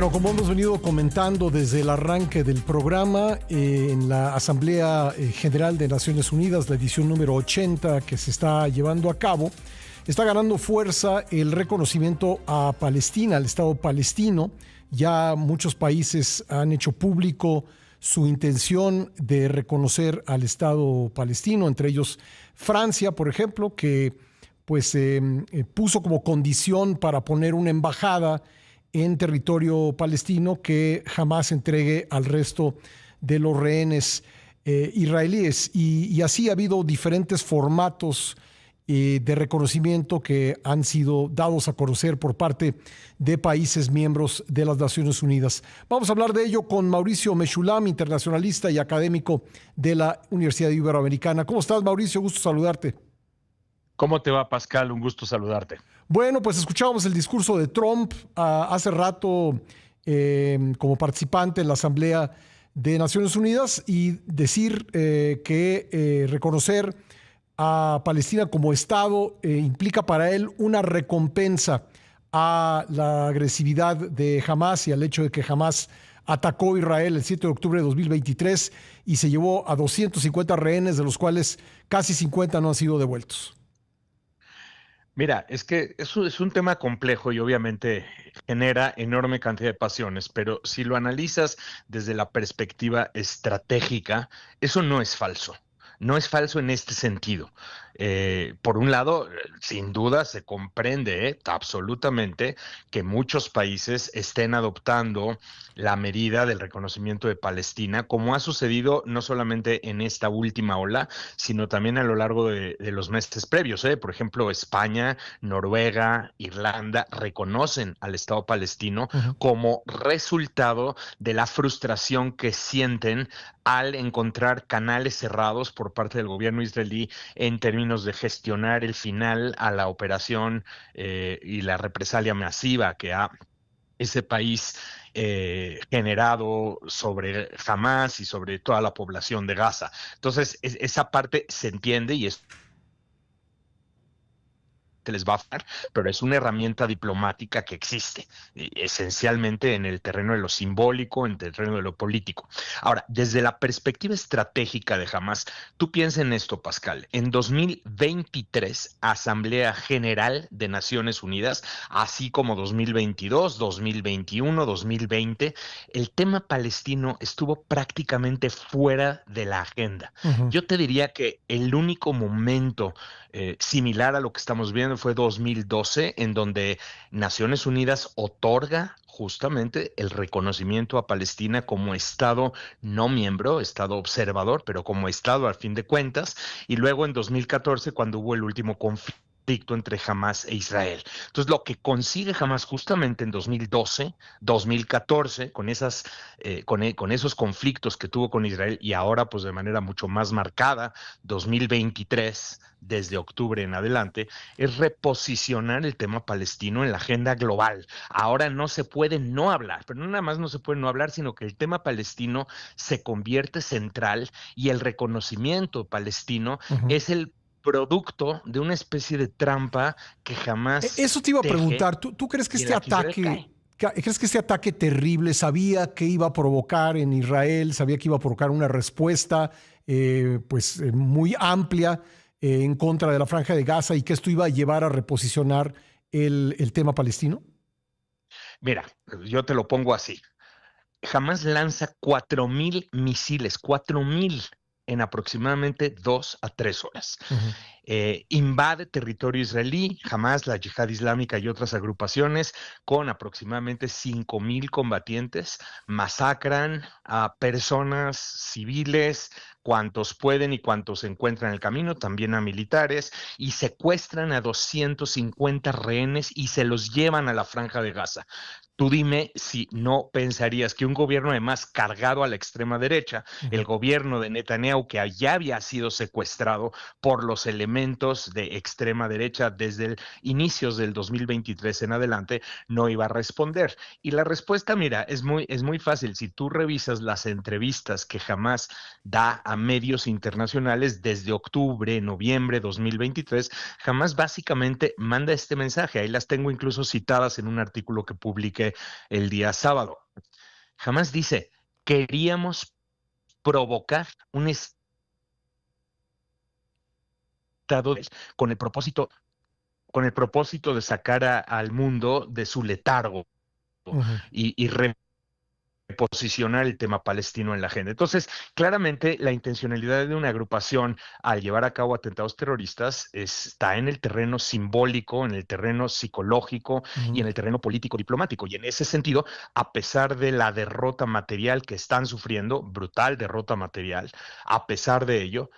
Bueno, como hemos venido comentando desde el arranque del programa, en la Asamblea General de Naciones Unidas, la edición número 80 que se está llevando a cabo, está ganando fuerza el reconocimiento a Palestina, al Estado palestino. Ya muchos países han hecho público su intención de reconocer al Estado palestino, entre ellos Francia, por ejemplo, que pues puso como condición para poner una embajada en territorio palestino que jamás entregue al resto de los rehenes israelíes. Y así ha habido diferentes formatos de reconocimiento que han sido dados a conocer por parte de países miembros de las Naciones Unidas. Vamos a hablar de ello con Mauricio Meshulam, internacionalista y académico de la Universidad Iberoamericana. ¿Cómo estás, Mauricio? Gusto saludarte. ¿Cómo te va, Pascal? Un gusto saludarte. Bueno, pues escuchábamos el discurso de Trump hace rato como participante en la Asamblea de Naciones Unidas y decir que reconocer a Palestina como Estado implica para él una recompensa a la agresividad de Hamás y al hecho de que Hamás atacó a Israel el 7 de octubre de 2023 y se llevó a 250 rehenes, de los cuales casi 50 no han sido devueltos. Mira, es que eso es un tema complejo y obviamente genera enorme cantidad de pasiones, pero si lo analizas desde la perspectiva estratégica, eso no es falso. No es falso en este sentido. Por un lado, sin duda se comprende absolutamente que muchos países estén adoptando la medida del reconocimiento de Palestina, como ha sucedido no solamente en esta última ola, sino también a lo largo de los meses previos. Por ejemplo, España, Noruega, Irlanda reconocen al Estado palestino Uh -huh. como resultado de la frustración que sienten al encontrar canales cerrados por parte del gobierno israelí en términos de gestionar el final a la operación y la represalia masiva que ha ese país generado sobre Hamás y sobre toda la población de Gaza. Entonces, esa parte se entiende y es les va a afectar, pero es una herramienta diplomática que existe, esencialmente en el terreno de lo simbólico, en el terreno de lo político. Ahora, desde la perspectiva estratégica de Hamás, tú piensa en esto, Pascal. En 2023, Asamblea General de Naciones Unidas, así como 2022, 2021, 2020, el tema palestino estuvo prácticamente fuera de la agenda. Uh -huh. Yo te diría que el único momento similar a lo que estamos viendo fue 2012, en donde Naciones Unidas otorga justamente el reconocimiento a Palestina como Estado no miembro, Estado observador, pero como Estado al fin de cuentas, y luego en 2014 cuando hubo el último conflicto entre Hamás e Israel. Entonces, lo que consigue Hamás justamente en 2012, 2014, con esos conflictos que tuvo con Israel y ahora pues de manera mucho más marcada, 2023, desde octubre en adelante, es reposicionar el tema palestino en la agenda global. Ahora no se puede no hablar, pero no nada más no se puede no hablar, sino que el tema palestino se convierte central y el reconocimiento palestino Uh -huh. es el producto de una especie de trampa que jamás Eso te iba a teje preguntar. ¿Tú crees que y en este la que Israel ataque, cae. terrible sabía que iba a provocar en Israel, sabía que iba a provocar una respuesta muy amplia en contra de la Franja de Gaza y que esto iba a llevar a reposicionar el tema palestino? Mira, yo te lo pongo así. Jamás lanza 4,000 misiles, 4,000 en aproximadamente 2 a 3 horas. Uh -huh. Invade territorio israelí, Hamas, la Yihad Islámica y otras agrupaciones con aproximadamente 5,000 combatientes, masacran a personas civiles, cuantos pueden y cuantos se encuentran en el camino, también a militares, y secuestran a 250 rehenes y se los llevan a la Franja de Gaza. Tú dime si no pensarías que un gobierno además cargado a la extrema derecha, Uh el -huh. gobierno de Netanyahu, que ya había sido secuestrado por los elementos de extrema derecha desde inicios del 2023 en adelante, no iba a responder. Y la respuesta, mira, es muy fácil. Si tú revisas las entrevistas que Hamás da a medios internacionales desde octubre, noviembre 2023, Hamás básicamente manda este mensaje. Ahí las tengo incluso citadas en un artículo que publiqué fue el día sábado. Jamás dice, queríamos provocar un estado con el propósito, de sacar al mundo de su letargo Ujú, y reposicionar el tema palestino en la agenda. Entonces, claramente la intencionalidad de una agrupación al llevar a cabo atentados terroristas está en el terreno simbólico, en el terreno psicológico y ujú, en el terreno político diplomático. Y en ese sentido, a pesar de la derrota material que están sufriendo, brutal derrota material, a pesar de ello,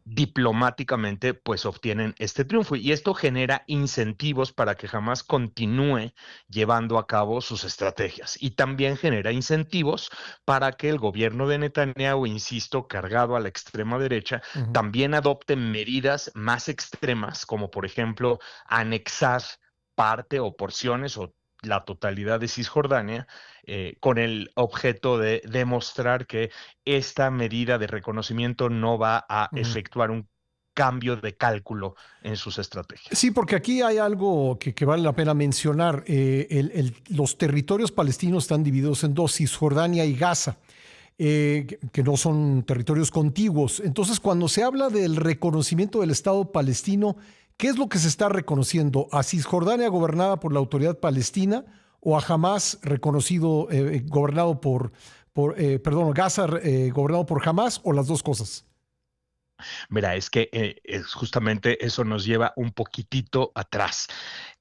diplomáticamente pues obtienen este triunfo y esto genera incentivos para que Hamas continúe llevando a cabo sus estrategias y también genera incentivos para que el gobierno de Netanyahu, insisto, cargado a la extrema derecha, ujú. también adopte medidas más extremas como por ejemplo anexar parte o porciones o la totalidad de Cisjordania, con el objeto de demostrar que esta medida de reconocimiento no va a Ujú. efectuar un cambio de cálculo en sus estrategias. Sí, porque aquí hay algo que vale la pena mencionar. Los territorios palestinos están divididos en dos, Cisjordania y Gaza, que no son territorios contiguos. Entonces, cuando se habla del reconocimiento del Estado palestino, ¿qué es lo que se está reconociendo? ¿A Cisjordania gobernada por la autoridad palestina o a Hamas reconocido, gobernado perdón, Gaza gobernado por Hamas o las dos cosas? Mira, es que justamente eso nos lleva un poquitito atrás.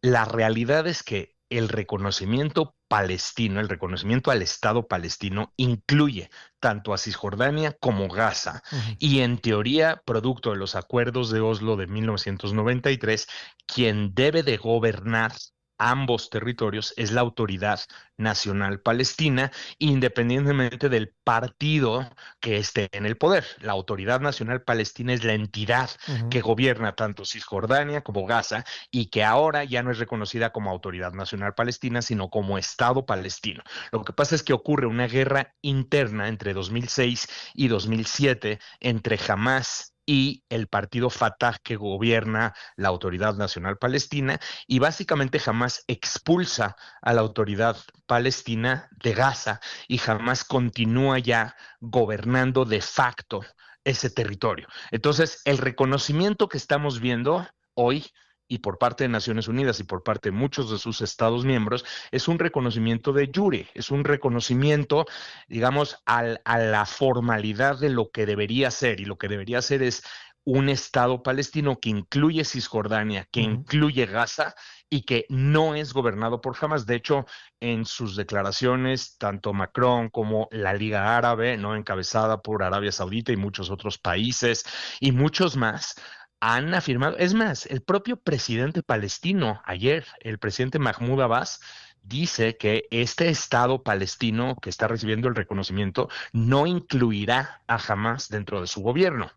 La realidad es que el reconocimiento palestino, el reconocimiento al Estado palestino, incluye tanto a Cisjordania como Gaza. Ujú, Y en teoría, producto de los acuerdos de Oslo de 1993, quien debe de gobernar ambos territorios es la Autoridad Nacional Palestina, independientemente del partido que esté en el poder. La Autoridad Nacional Palestina es la entidad ujú, que gobierna tanto Cisjordania como Gaza y que ahora ya no es reconocida como Autoridad Nacional Palestina, sino como Estado palestino. Lo que pasa es que ocurre una guerra interna entre 2006 y 2007 entre Hamas y el partido Fatah que gobierna la Autoridad Nacional Palestina y básicamente Hamas expulsa a la Autoridad Palestina de Gaza y Hamas continúa ya gobernando de facto ese territorio. Entonces, el reconocimiento que estamos viendo hoy y por parte de Naciones Unidas y por parte de muchos de sus estados miembros, es un reconocimiento de jure, es un reconocimiento, digamos, a la formalidad de lo que debería ser, y lo que debería ser es un Estado palestino que incluye Cisjordania, que ujú. incluye Gaza y que no es gobernado por Hamas. De hecho, en sus declaraciones, tanto Macron como la Liga Árabe, no encabezada por Arabia Saudita y muchos otros países y muchos más, han afirmado, es más, el propio presidente palestino ayer, el presidente Mahmoud Abbas, dice que este Estado palestino que está recibiendo el reconocimiento no incluirá a Hamas dentro de su gobierno.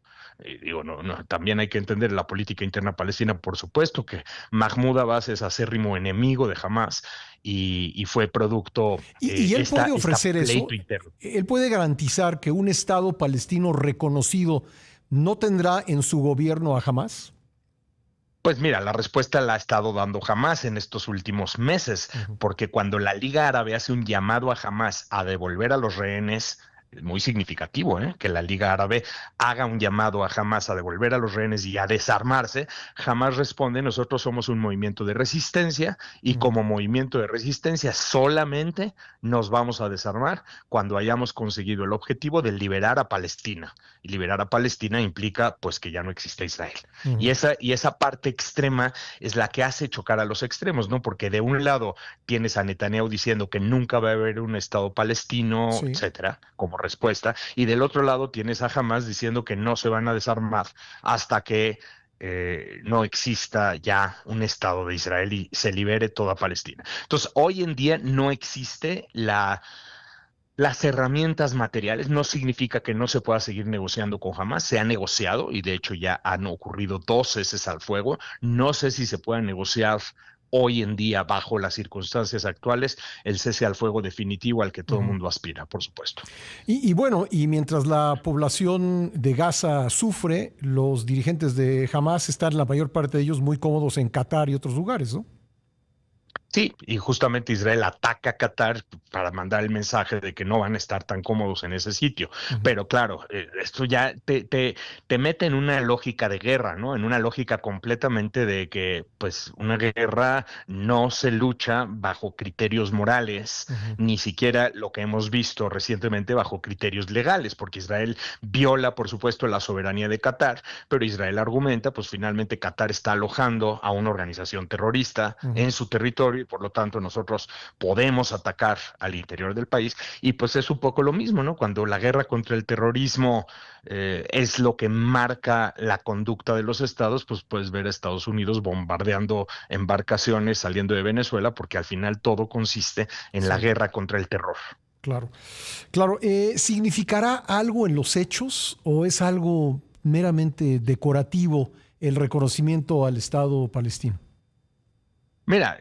Digo, también hay que entender la política interna palestina, por supuesto que Mahmoud Abbas es acérrimo enemigo de Hamas y fue producto Y él puede esta ofrecer pleito eso. interno. Él puede garantizar que un Estado palestino reconocido no tendrá en su gobierno a Hamas. Pues mira, la respuesta la ha estado dando Hamas en estos últimos meses, Ujú, porque cuando la Liga Árabe hace un llamado a Hamas a devolver a los rehenes, es muy significativo, que la Liga Árabe haga un llamado a Hamas a devolver a los rehenes y a desarmarse. Hamas responde, nosotros somos un movimiento de resistencia y ujú, como movimiento de resistencia solamente nos vamos a desarmar cuando hayamos conseguido el objetivo de liberar a Palestina. Y liberar a Palestina implica pues que ya no existe Israel. ujú. Y esa parte extrema es la que hace chocar a los extremos, ¿no? Porque de un lado tienes a Netanyahu diciendo que nunca va a haber un Estado palestino, Sí. etcétera, como respuesta, y del otro lado tienes a Hamas diciendo que no se van a desarmar hasta que no exista ya un Estado de Israel y se libere toda Palestina. Entonces, hoy en día no existe las herramientas materiales. No significa que no se pueda seguir negociando con Hamas. Se ha negociado y de hecho ya han ocurrido dos ceses al fuego. No sé si se puede negociar hoy en día bajo las circunstancias actuales el cese al fuego definitivo al que todo el Ujú. mundo aspira, por supuesto. Y bueno, y mientras la población de Gaza sufre, los dirigentes de Hamas están, la mayor parte de ellos, muy cómodos en Qatar y otros lugares, ¿no? Sí, y justamente Israel ataca a Qatar para mandar el mensaje de que no van a estar tan cómodos en ese sitio. Ujú. Pero claro, esto ya te mete en una lógica de guerra, ¿no? En una lógica completamente de que, pues, una guerra no se lucha bajo criterios morales, Ujú. ni siquiera lo que hemos visto recientemente bajo criterios legales, porque Israel viola, por supuesto, la soberanía de Qatar, pero Israel argumenta, pues finalmente Qatar está alojando a una organización terrorista Ujú. en su territorio y por lo tanto nosotros podemos atacar al interior del país y pues es un poco lo mismo, ¿no? Cuando la guerra contra el terrorismo es lo que marca la conducta de los estados, pues puedes ver a Estados Unidos bombardeando embarcaciones saliendo de Venezuela porque al final todo consiste en la Sí, guerra contra el terror. claro. Claro, ¿significará algo en los hechos o es algo meramente decorativo el reconocimiento al Estado palestino? Mira,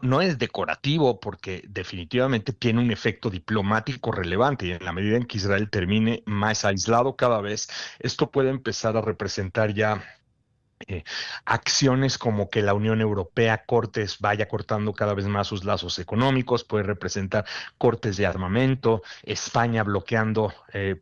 no es decorativo porque definitivamente tiene un efecto diplomático relevante y en la medida en que Israel termine más aislado cada vez, esto puede empezar a representar ya eh, acciones como que la Unión Europea vaya cortando cada vez más sus lazos económicos, puede representar cortes de armamento, España bloqueando,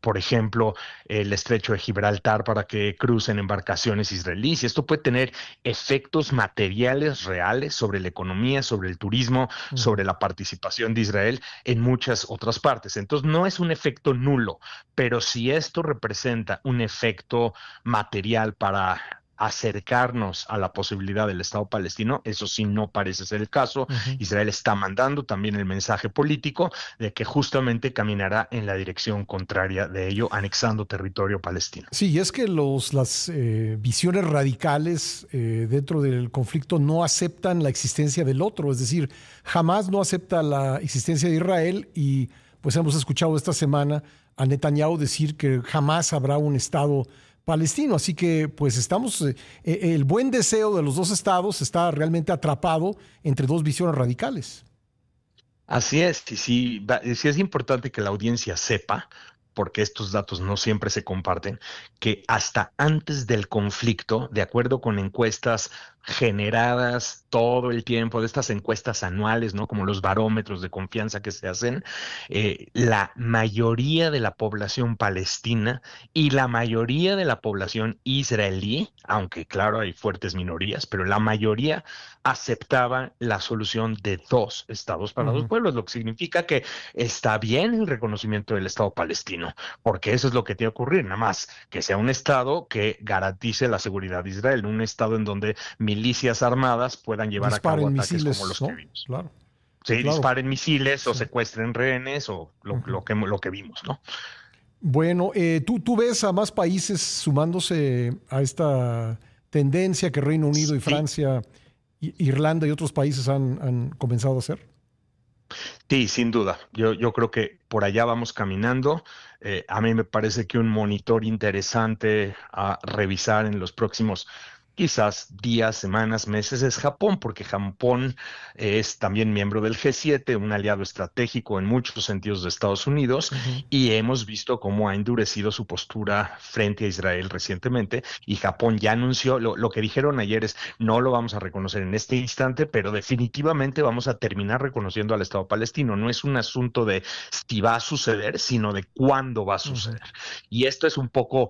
por ejemplo, el estrecho de Gibraltar para que crucen embarcaciones israelíes. Y esto puede tener efectos materiales reales sobre la economía, sobre el turismo, Ujú. sobre la participación de Israel en muchas otras partes. Entonces, no es un efecto nulo, pero si esto representa un efecto material para acercarnos a la posibilidad del Estado palestino, eso sí no parece ser el caso. Ujú. Israel está mandando también el mensaje político de que justamente caminará en la dirección contraria de ello, anexando territorio palestino. Sí, y es que las visiones radicales dentro del conflicto no aceptan la existencia del otro, es decir, jamás no acepta la existencia de Israel y pues hemos escuchado esta semana a Netanyahu decir que jamás habrá un Estado palestino, así que pues el buen deseo de los dos estados está realmente atrapado entre dos visiones radicales. Así es, y sí, sí es importante que la audiencia sepa, porque estos datos no siempre se comparten, que hasta antes del conflicto, de acuerdo con encuestas generadas todo el tiempo, de estas encuestas anuales, ¿no? Como los barómetros de confianza que se hacen, la mayoría de la población palestina y la mayoría de la población israelí, aunque claro hay fuertes minorías, pero la mayoría aceptaba la solución de dos estados para dos Ujú. pueblos, lo que significa que está bien el reconocimiento del Estado palestino, porque eso es lo que tiene que ocurrir, nada más que sea un Estado que garantice la seguridad de Israel, un Estado en donde milicias armadas puedan llevar a cabo Disparen ataques como misiles, los que ¿no? vimos. Claro, Sí, claro. disparen misiles o Sí. secuestren rehenes o Ujú. lo que vimos, ¿no? Bueno, ¿tú ves a más países sumándose a esta tendencia que Reino Unido y Sí, Francia, Irlanda y otros países han comenzado a hacer? sí, sin duda. Yo creo que por allá vamos caminando. A mí me parece que un monitor interesante a revisar en los próximos quizás días, semanas, meses es Japón, porque Japón es también miembro del G7, un aliado estratégico en muchos sentidos de Estados Unidos, Ujú. y hemos visto cómo ha endurecido su postura frente a Israel recientemente, y Japón ya anunció, lo que dijeron ayer es, no lo vamos a reconocer en este instante, pero definitivamente vamos a terminar reconociendo al Estado palestino. No es un asunto de si va a suceder, sino de cuándo va a Ujú. suceder. Y esto es un poco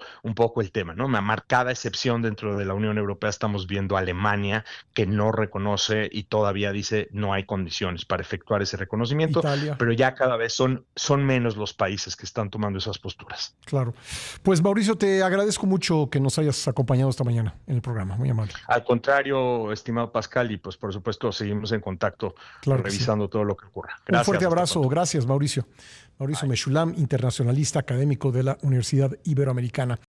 el tema, ¿no? Una marcada excepción dentro de la Unión Europea estamos viendo a Alemania que no reconoce y todavía dice no hay condiciones para efectuar ese reconocimiento, Italia, pero ya cada vez son menos los países que están tomando esas posturas. claro. Pues Mauricio, te agradezco mucho que nos hayas acompañado esta mañana en el programa, muy amable. Al contrario, estimado Pascal, y pues por supuesto seguimos en contacto Claro que sí. revisando todo lo que ocurra. Un fuerte Gracias, hasta abrazo, pronto. gracias Mauricio. Mauricio Bye. Mechulam, internacionalista académico de la Universidad Iberoamericana.